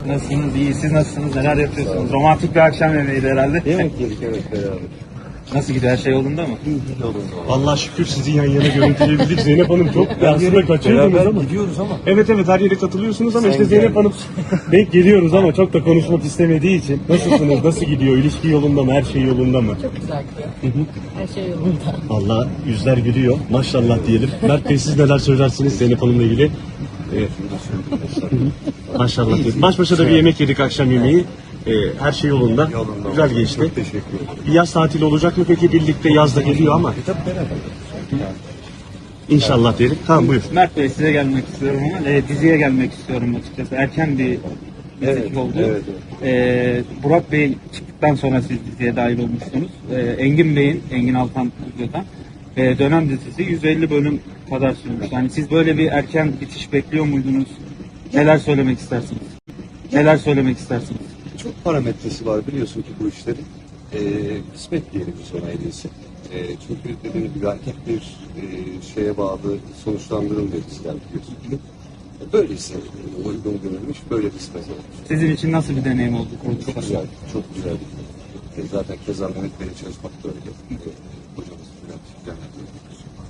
Nasılsınız? İyi. Siz nasılsınız? Neler yapıyorsunuz? Romantik bir akşam yemeğiydi herhalde. Yemek yedik, evet, beraber. Nasıl gidiyor? Her şey yolunda mı? Yolunda. Allah şükür sizi yan yana görüntüleyebildik. Zeynep Hanım çok aslında kaçıyordunuz Beraber ama. gidiyoruz ama. Evet her yere katılıyorsunuz ama Sen işte Zeynep geldin. Hanım denk geliyoruz ama çok da konuşmak istemediği için. Nasılsınız? Nasıl gidiyor? İlişki yolunda mı? Her şey yolunda mı? Çok güzel gidiyor. Her şey yolunda. Allah yüzler gülüyor. Maşallah diyelim. Mert Bey siz neler söylersiniz Zeynep Hanım'la ilgili? Evet. Maşallah diyelim. Baş başa da bir yemek yedik akşam yemeği. Her şey yolunda. Yolunda. Güzel geçti. Çok teşekkür ederim. Bir yaz tatili olacak mı peki? Birlikte yaz da geliyor ama. Tabii beraber. İnşallah diyelim. Tamam buyur. Mert Bey size gelmek istiyorum ama diziye gelmek istiyorum açıkçası. Erken bir Evet, oldu. evet. Burak Bey çıktıktan sonra siz diziye dahil olmuştunuz. Engin Bey'in, Engin Altan Stüdyo'dan dönem dizisi 150 bölüm kadar sürmüş. Yani siz böyle bir erken bitiş bekliyor muydunuz? Neler söylemek istersiniz? Neler söylemek istersiniz? Çok parametresi var biliyorsun ki bu işlerin. Kısmet diyelim biz ona hediyesi. Çünkü dediğim gibi erkek bir şeye bağlı sonuçlandırılmıyor diziler biliyorsun ki. Böylesi uygun görülmüş, böyle kısmet olmuş. Sizin için nasıl bir deneyim oldu? Çok güzel, çok güzel. Zaten Keza Mehmet Bey'le çalışmak da öyle. Hocamız Bülent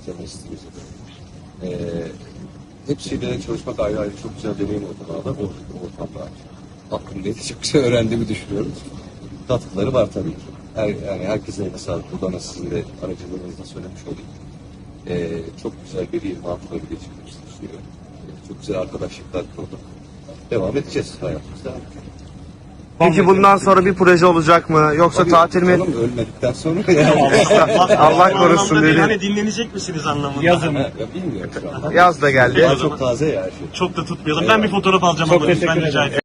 senaristimiz de öyle. Hepsiyle çalışmak ayrı ayrı çok güzel deneyim oldu bana da ortamda. Aklımdaydı, çok güzel öğrendiğimi düşünüyorum. Katkıları var tabii ki. Yani herkese eline sağlık. Buradan sizin de aracılığınızla söylemiş olayım. Çok güzel bir 26 bölü geçirdiğimizi düşünüyorum. Çok güzel arkadaşlıklar kurduk. Devam edeceğiz hayatımızda. Peki bundan sonra bir proje olacak mı? Yoksa Tabii, tatil mi? canım, ölmedikten sonra yani. Allah korusun Anlamda değil, dedi. Hani dinlenecek misiniz anlamında? Yazın. Ya bilmiyorum şu an. Yaz da geldi. Daha çok taze ya her şey. Çok da tutmayalım. Ben bir fotoğraf alacağım Çok ama lütfen teşekkür rica ederim. ederim.